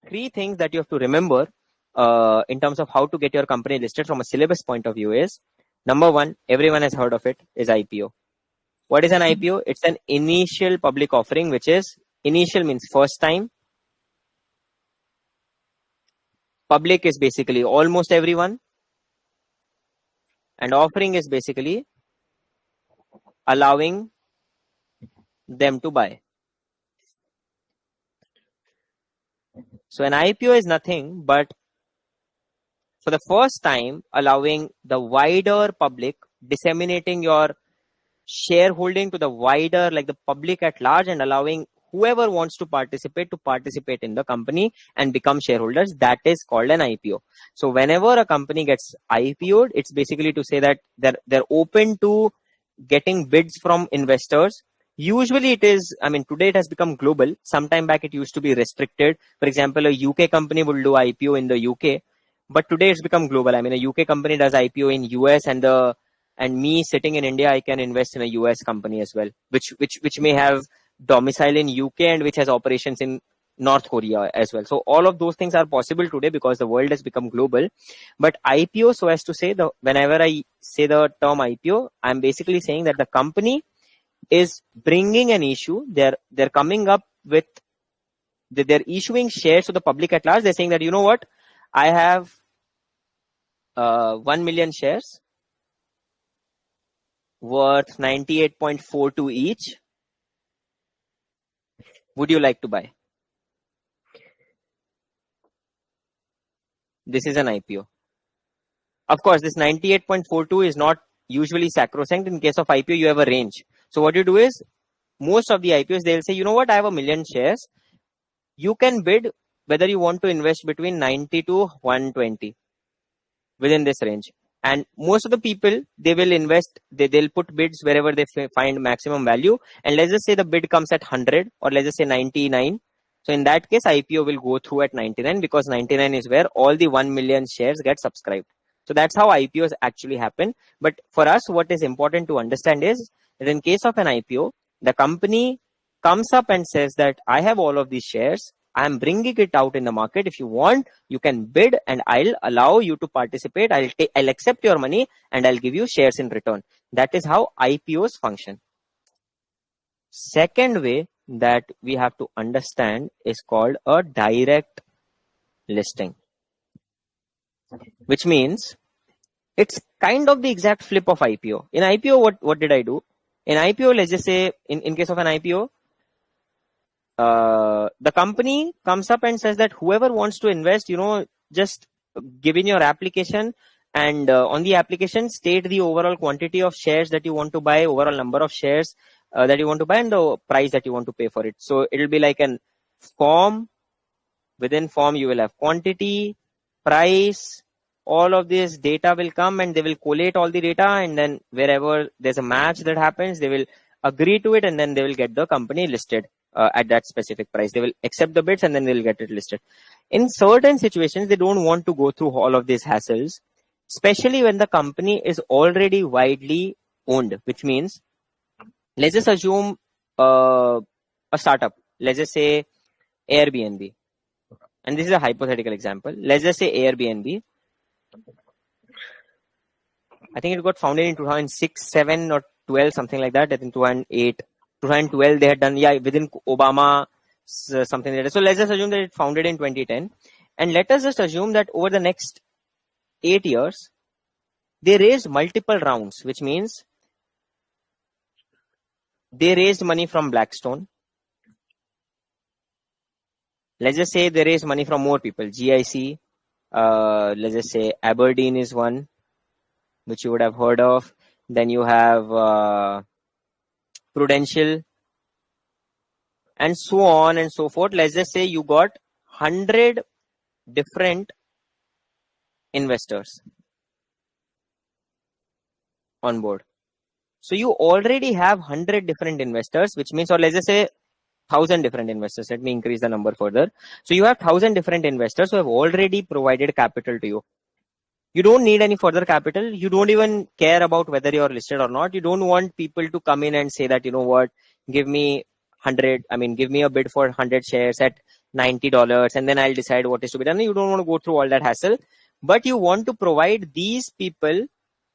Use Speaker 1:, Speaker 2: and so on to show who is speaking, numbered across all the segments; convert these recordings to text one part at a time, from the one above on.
Speaker 1: three things that you have to remember in terms of how to get your company listed from a syllabus point of view is, number one, everyone has heard of it, is IPO. What is an IPO? It's an initial public offering, which is, initial means first time. Public is basically almost everyone. And offering is basically allowing them to buy. So an IPO is nothing but, for the first time, allowing the wider public, disseminating your shareholding to the wider, like the public at large, and allowing whoever wants to participate in the company and become shareholders. That is called an IPO. So whenever a company gets IPO'd, it's basically to say that they're open to getting bids from investors. Usually it is, today it has become global. Sometime back it used to be restricted. For example, a UK company will do IPO in the UK, but today it's become global. A UK company does IPO in US, and me sitting in India, I can invest in a US company as well, which may have domicile in UK and which has operations in North Korea as well. So all of those things are possible today because the world has become global. But IPO, so as to say, whenever I say the term IPO, I'm basically saying that the company is bringing an issue. They're coming up with, they're issuing shares to the public at large. They're saying that, you know what, I have 1 million shares worth 98.42 each. Would you like to buy? This is an IPO. Of course, this 98.42 is not usually sacrosanct. In case of IPO, you have a range. So what you do is, most of the IPOs, they'll say, you know what, I have 1 million shares. You can bid whether you want to invest between 90 to 120 within this range. And most of the people, they will invest, they'll put bids wherever they find maximum value. And let's just say the bid comes at 100, or let's just say 99. So in that case, IPO will go through at 99, because 99 is where all the 1 million shares get subscribed. So that's how IPOs actually happen. But for us, what is important to understand is that in case of an IPO, the company comes up and says that I have all of these shares. I am bringing it out in the market. If you want, you can bid and I'll allow you to participate. I'll accept your money and I'll give you shares in return. That is how IPOs function. Second way that we have to understand is called a direct listing, which means it's kind of the exact flip of IPO. In IPO, what did I do? In IPO, let's just say, in case of an IPO, the company comes up and says that whoever wants to invest, just give in your application, and on the application state the overall quantity of shares that you want to buy, overall number of shares that you want to buy, and the price that you want to pay for it. So it'll be like an form. Within form, you will have quantity, price, all of this data will come, and they will collate all the data, and then wherever there's a match that happens, they will agree to it, and then they will get the company listed at that specific price. They will accept the bids, and then they'll get it listed. In certain situations, they don't want to go through all of these hassles, especially when the company is already widely owned, which means, let's just assume a startup. Let's just say Airbnb. And this is a hypothetical example. Let's just say Airbnb. I think it got founded in 2006, 7 or 12, something like that. I think 2008, 2012 they had done, within Obama, something like that. So let's just assume that it founded in 2010. And let us just assume that over the next 8 years, they raised multiple rounds, which means they raised money from Blackstone. Let's just say they raised money from more people. GIC, let's just say Aberdeen is one, which you would have heard of. Then you have Prudential, and so on and so forth. Let's just say you got 100 different investors on board. So you already have 100 different investors, which means, or let's just say 1,000 different investors. Let me increase the number further. So you have 1,000 different investors who have already provided capital to you. You don't need any further capital. You don't even care about whether you're listed or not. You don't want people to come in and say that, you know what, give me a bid for 100 shares at $90, and then I'll decide what is to be done. You don't want to go through all that hassle, but you want to provide these people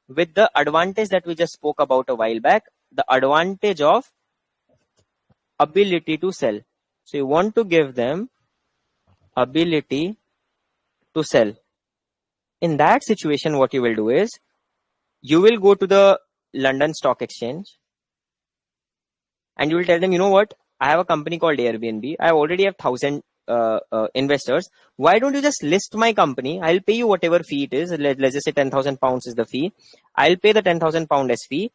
Speaker 1: with the advantage that we just spoke about a while back, the advantage of ability to sell. So you want to give them ability to sell. In that situation, what you will do is you will go to the London Stock Exchange and you will tell them, you know what, I have a company called Airbnb. I already have 1,000 investors. Why don't you just list my company? I'll pay you whatever fee it is. Let's just say £10,000 is the fee. I'll pay the £10,000 as fee.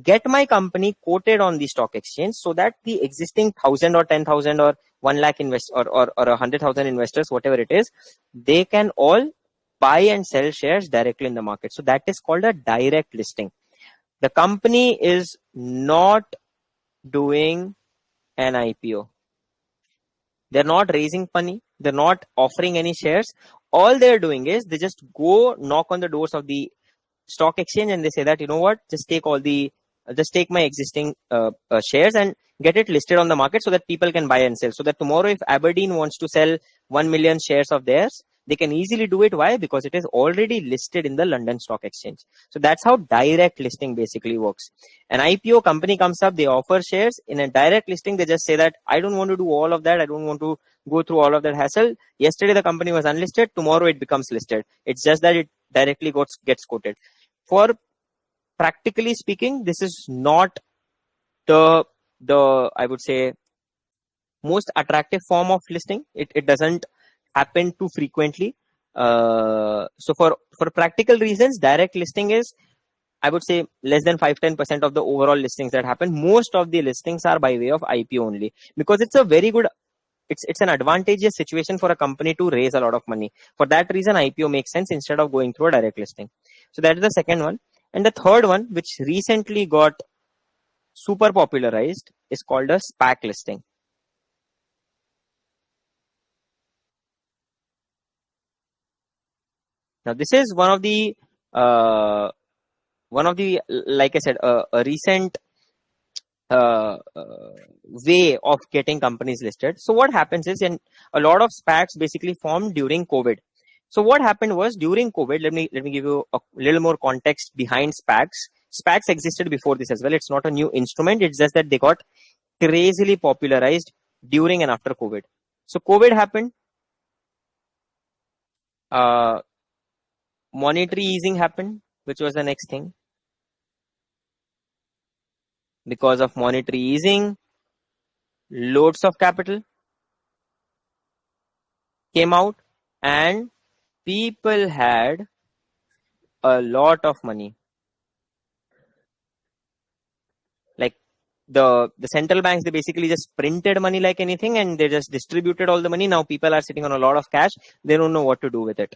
Speaker 1: Get my company quoted on the stock exchange so that the existing 1,000 or 10,000 or 1 lakh invest or 100,000 investors, whatever it is, they can all buy and sell shares directly in the market. So that is called a direct listing. The company is not doing an IPO. They're not raising money. They're not offering any shares. All they're doing is they just go knock on the doors of the stock exchange and they say that, you know what, just take my existing shares and get it listed on the market so that people can buy and sell. So that tomorrow, if Aberdeen wants to sell 1 million shares of theirs, they can easily do it. Why? Because it is already listed in the London Stock Exchange. So that's how direct listing basically works. An IPO company comes up, they offer shares. In a direct listing, they just say that I don't want to do all of that. I don't want to go through all of that hassle. Yesterday, the company was unlisted. Tomorrow, it becomes listed. It's just that it directly gets quoted. For practically speaking, this is not the I would say most attractive form of listing. It doesn't happen too frequently. So for practical reasons, direct listing is, I would say, less than 5-10% of the overall listings that happen. Most of the listings are by way of IPO only, because it's a very good, it's an advantageous situation for a company to raise a lot of money. For that reason, IPO makes sense instead of going through a direct listing. So that is the second one. And the third one, which recently got super popularized, is called a SPAC listing. Now, this is one of the, like I said, a recent way of getting companies listed. So what happens is, and a lot of SPACs basically formed during COVID. So what happened was, during COVID, let me give you a little more context behind SPACs. SPACs existed before this as well. It's not a new instrument. It's just that they got crazily popularized during and after COVID. So COVID happened. Monetary easing happened, which was the next thing. Because of monetary easing, loads of capital came out and people had a lot of money. Like the central banks, they basically just printed money like anything and they just distributed all the money. Now people are sitting on a lot of cash. They don't know what to do with it.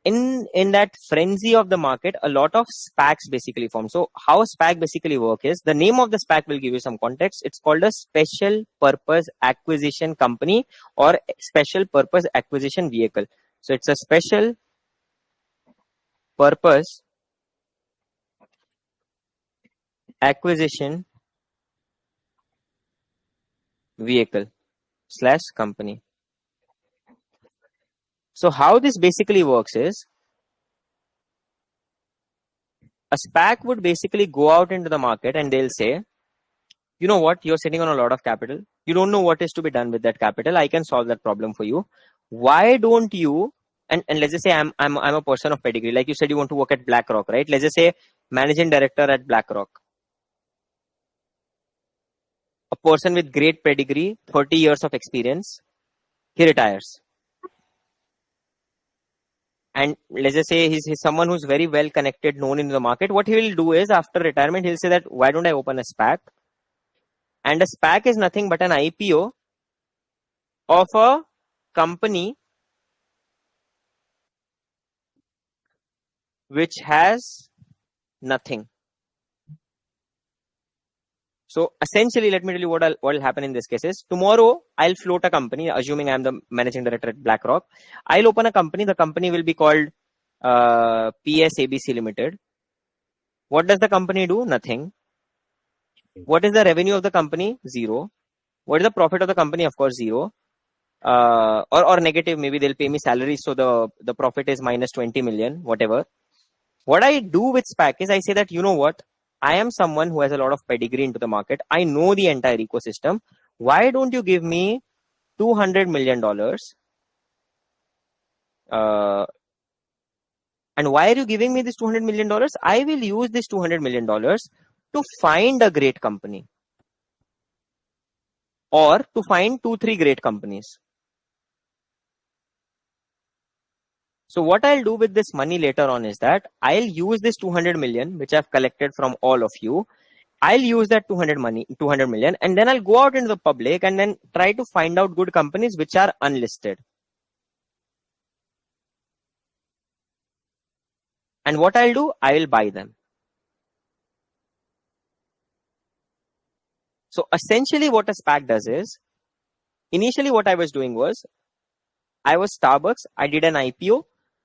Speaker 1: In that frenzy of the market, a lot of SPACs basically form. So how SPAC basically work is, the name of the SPAC will give you some context. It's called a special purpose acquisition company or special purpose acquisition vehicle. So it's a special purpose acquisition vehicle / company. So how this basically works is, a SPAC would basically go out into the market and they'll say, you know what, you're sitting on a lot of capital. You don't know what is to be done with that capital. I can solve that problem for you. Why don't you, and let's just say I'm a person of pedigree. Like you said, you want to work at BlackRock, right? Let's just say managing director at BlackRock. A person with great pedigree, 30 years of experience, he retires. And let's just say he's someone who's very well connected, known in the market. What he will do is, after retirement, he'll say that, why don't I open a SPAC? And a SPAC is nothing but an IPO of a company which has nothing. So essentially, let me tell you what will happen in this case is, tomorrow I'll float a company, assuming I'm the managing director at BlackRock. I'll open a company. The company will be called PSABC Limited. What does the company do? Nothing. What is the revenue of the company? Zero. What is the profit of the company? Of course, zero. or negative. Maybe they'll pay me salary, so the profit is minus 20 million, whatever. What I do with SPAC is I say that, you know what, I am someone who has a lot of pedigree into the market. I know the entire ecosystem. Why don't you give me $200 million? And why are you giving me this $200 million? I will use this $200 million to find a great company, or to find 2-3 great companies. So what I'll do with this money later on is that I'll use this 200 million, which I've collected from all of you. I'll use that 200 million, and then I'll go out into the public and then try to find out good companies which are unlisted. And what I'll do, I will buy them. So essentially what a SPAC does is, initially what I was doing was, I was Starbucks, I did an IPO,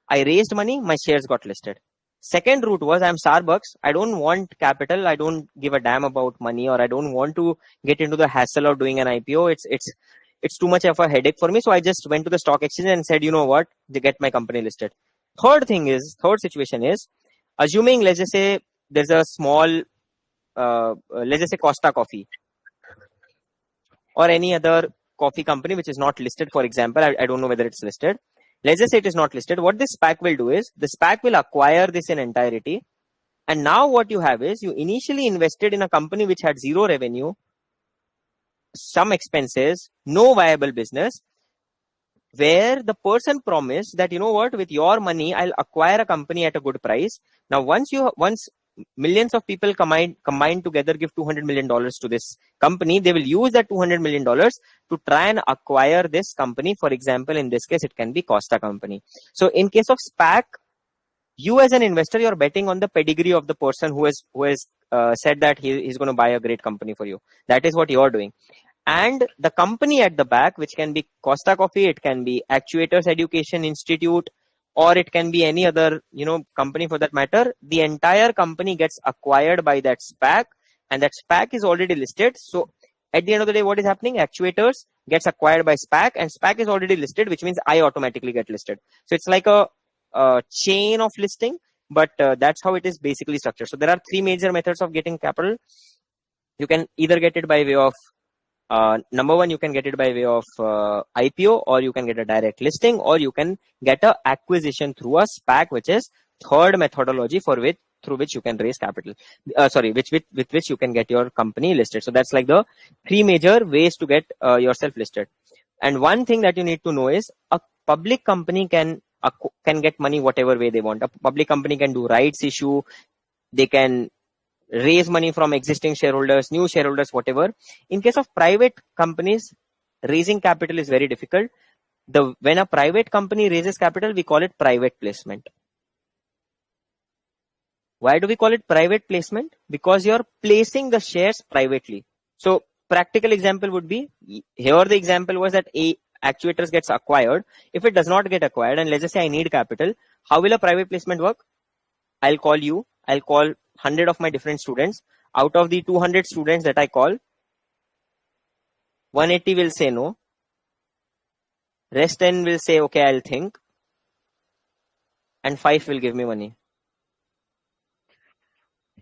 Speaker 1: I raised money, my shares got listed. Second route was, I'm Starbucks, I don't want capital, I don't give a damn about money, or I don't want to get into the hassle of doing an IPO. It's too much of a headache for me. So I just went to the stock exchange and said, you know what, they get my company listed. Third situation is, assuming, let's just say there's a small, let's just say Costa Coffee or any other coffee company which is not listed, for example. I don't know whether it's listed. Let's just say it is not listed. What this SPAC will do is, the SPAC will acquire this in entirety. And now what you have is, you initially invested in a company which had zero revenue, some expenses, no viable business, where the person promised that, you know what, with your money, I'll acquire a company at a good price. Now, once millions of people combine together, give $200 million to this company, they will use that $200 million to try and acquire this company. For example, in this case, it can be Costa company. So in case of SPAC, you as an investor, you're betting on the pedigree of the person who has said that he's going to buy a great company for you. That is what you're doing. And the company at the back, which can be Costa Coffee, it can be Actuators Education Institute, or it can be any other, company for that matter. The entire company gets acquired by that SPAC, and that SPAC is already listed. So at the end of the day, what is happening? Actuators gets acquired by SPAC, and SPAC is already listed, which means I automatically get listed. So it's like a chain of listing, but that's how it is basically structured. So there are 3 major methods of getting capital. You can either get it by way of number one, you can get it by way of IPO, or you can get a direct listing, or you can get a acquisition through a SPAC, which is third methodology through which you can raise capital. With which you can get your company listed. So that's like the 3 major ways to get yourself listed. And one thing that you need to know is, a public company can get money whatever way they want. A public company can do rights issue, they can raise money from existing shareholders, new shareholders, whatever. In case of private companies, raising capital is very difficult. When a private company raises capital, we call it private placement. Why do we call it private placement? Because you're placing the shares privately. So practical example would be, here the example was that Actuators gets acquired. If it does not get acquired, and let's just say I need capital, how will a private placement work? I'll call you, I'll call 100 of my different students. Out of the 200 students that I call, 180 will say no. Rest 10 will say, okay, I'll think. And 5 will give me money.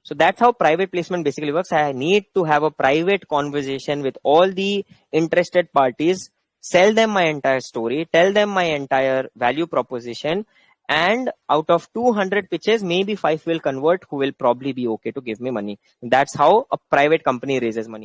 Speaker 1: So that's how private placement basically works. I need to have a private conversation with all the interested parties, sell them my entire story, tell them my entire value proposition, and out of 200 pitches, maybe 5 will convert, who will probably be okay to give me money. That's how a private company raises money.